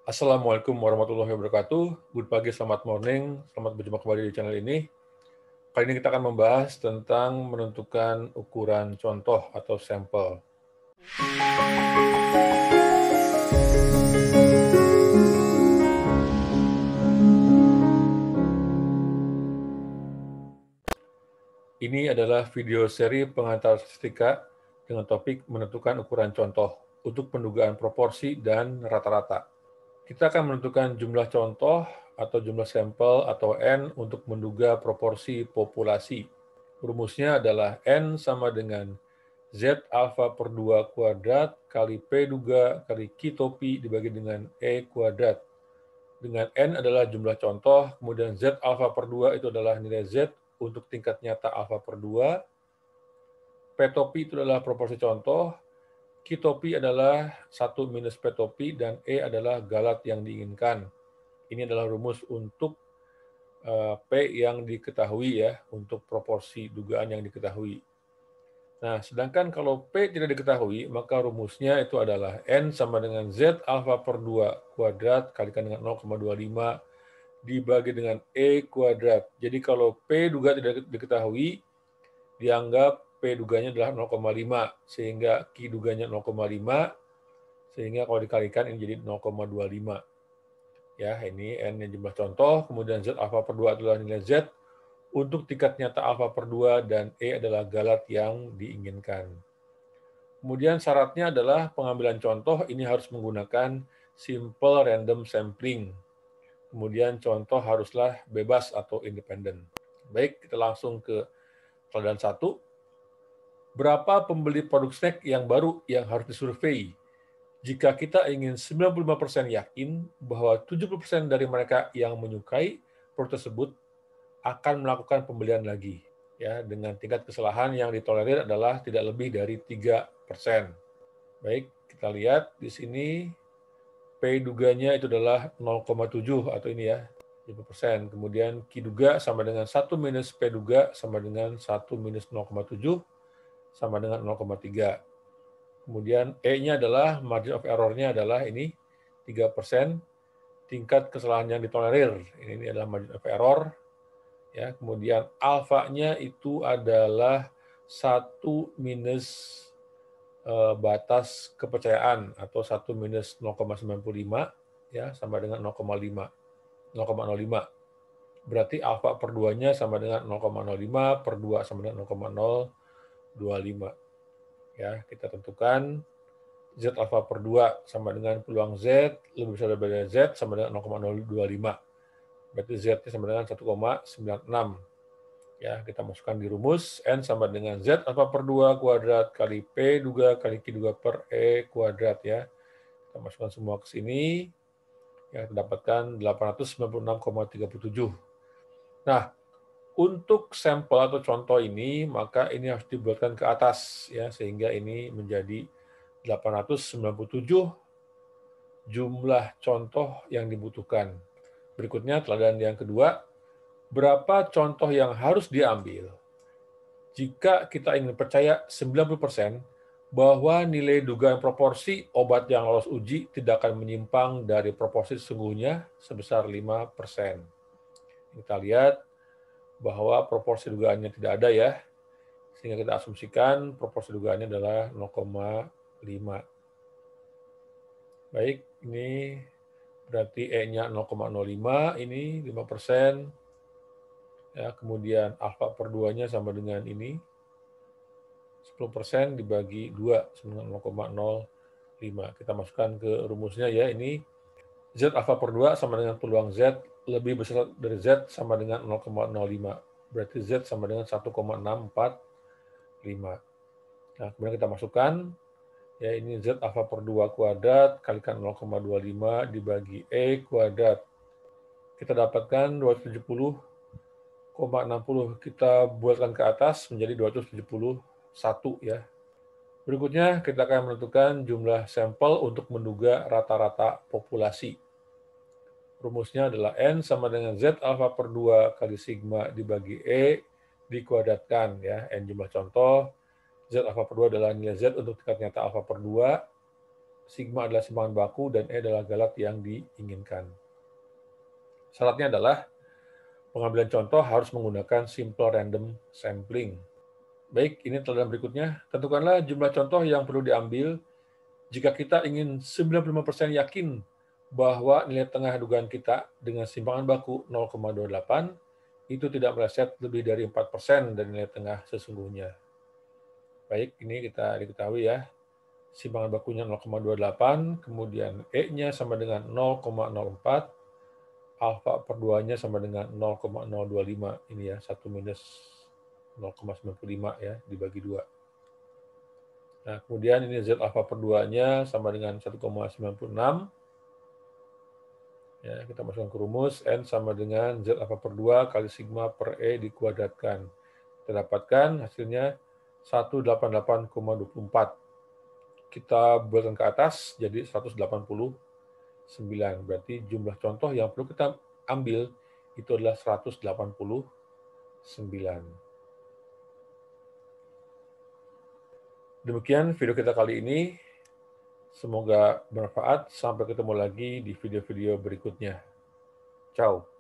Assalamualaikum warahmatullahi wabarakatuh. Good pagi, selamat morning. Selamat berjumpa kembali di channel ini. Kali ini kita akan membahas tentang menentukan ukuran contoh atau sampel. Ini adalah video seri pengantar statistika dengan topik menentukan ukuran contoh untuk pendugaan proporsi dan rata-rata. Kita akan menentukan jumlah contoh atau jumlah sampel atau N untuk menduga proporsi populasi. Rumusnya adalah N sama dengan Z alfa per 2 kuadrat kali P duga kali Q topi dibagi dengan E kuadrat. Dengan N adalah jumlah contoh, kemudian Z alfa per 2 itu adalah nilai Z untuk tingkat nyata alfa per 2. P topi itu adalah proporsi contoh, Q topi adalah 1 minus P topi, dan E adalah galat yang diinginkan. Ini adalah rumus untuk P yang diketahui ya, untuk proporsi dugaan yang diketahui. Nah, sedangkan kalau P tidak diketahui, maka rumusnya itu adalah N sama dengan Z alfa per 2 kuadrat kalikan dengan 0,25 dibagi dengan E kuadrat. Jadi kalau P duga tidak diketahui, dianggap P duganya adalah 0,5, sehingga Q duganya 0,5, sehingga kalau dikalikan ini jadi 0,25. Ya, ini N yang jumlah contoh, kemudian Z alfa per 2 adalah nilai Z untuk tingkat nyata alfa per 2, dan E adalah galat yang diinginkan. Kemudian syaratnya adalah pengambilan contoh ini harus menggunakan simple random sampling. Kemudian contoh haruslah bebas atau independen. Baik, kita langsung ke soalan 1. Berapa pembeli produk snack yang baru yang harus disurvei? Jika kita ingin 95% yakin bahwa 70% dari mereka yang menyukai produk tersebut akan melakukan pembelian lagi. Ya, dengan tingkat kesalahan yang ditolerir adalah tidak lebih dari 3%. Baik, kita lihat di sini P duganya itu adalah 0,7 atau ini ya, 5%. Kemudian Q duga sama dengan 1 minus P duga sama dengan 1 minus 0,7 sama dengan 0,3. Kemudian E-nya adalah margin of error-nya adalah ini 3%. Tingkat kesalahan yang ditolerir ini adalah margin of error. Ya, kemudian alfanya itu adalah 1 minus batas kepercayaan atau 1 minus 0,95 ya sama dengan 0,05. Berarti alfa per 2-nya sama dengan 0,05 per 2 sama dengan 0,025. Ya, kita tentukan Z alfa per 2 sama dengan peluang Z lebih besar daripada Z sama dengan 0,025. Berarti Z-nya sama dengan 1,96. Ya, kita masukkan di rumus N sama dengan Z alfa per 2 kuadrat kali P duga kali Q duga per E kuadrat ya. Kita masukkan semua ke sini. Ya, kita dapatkan 896,37. Nah, untuk sampel atau contoh ini, maka ini harus dibuatkan ke atas ya, sehingga ini menjadi 897 jumlah contoh yang dibutuhkan. Berikutnya teladan yang kedua, berapa contoh yang harus diambil jika kita ingin percaya 90% bahwa nilai dugaan proporsi obat yang lolos uji tidak akan menyimpang dari proporsi sesungguhnya sebesar 5%. Kita lihat bahwa proporsi dugaannya tidak ada ya, sehingga kita asumsikan proporsi dugaannya adalah 0,5. Baik, ini berarti E-nya 0,05, ini 5%. Ya, kemudian alfa per 2-nya sama dengan ini, 10% dibagi 2 sama dengan 0,05. Kita masukkan ke rumusnya ya, ini Z alfa per 2 sama dengan peluang Z lebih besar dari Z sama dengan 0,05. Berarti Z sama dengan 1,645. Nah, kemudian kita masukkan, ya ini Z alfa per 2 kuadrat kalikan 0,25 dibagi E kuadrat. Kita dapatkan 270,60. Kita buatkan ke atas menjadi 271 ya. Berikutnya kita akan menentukan jumlah sampel untuk menduga rata-rata populasi. Rumusnya adalah N sama dengan Z alfa per 2 kali sigma dibagi E dikuadratkan ya. N jumlah contoh, Z alfa per 2 adalah nilai Z untuk tingkat nyata alfa per 2. sigma adalah simpangan baku, dan E adalah galat yang diinginkan. Syaratnya adalah pengambilan contoh harus menggunakan simple random sampling. Baik, ini teladan berikutnya. Tentukanlah jumlah contoh yang perlu diambil jika kita ingin 95% yakin bahwa nilai tengah dugaan kita dengan simpangan baku 0,28 itu tidak meleset lebih dari 4% dari nilai tengah sesungguhnya. Baik, ini kita diketahui ya. Simpangan bakunya 0,28, kemudian E-nya sama dengan 0,04, alfa per 2-nya sama dengan 0,025. Ini ya, 1 minus 0,95 ya, dibagi 2. Nah, kemudian ini Z alfa per 2-nya sama dengan 1,96. Ya, kita masukkan ke rumus, N sama dengan Z alfa per 2 kali sigma per E dikuadratkan. Kita dapatkan hasilnya 188,24. Kita buatkan ke atas jadi 189. Berarti jumlah contoh yang perlu kita ambil itu adalah 189. Demikian video kita kali ini. Semoga bermanfaat. Sampai ketemu lagi di video-video berikutnya. Ciao.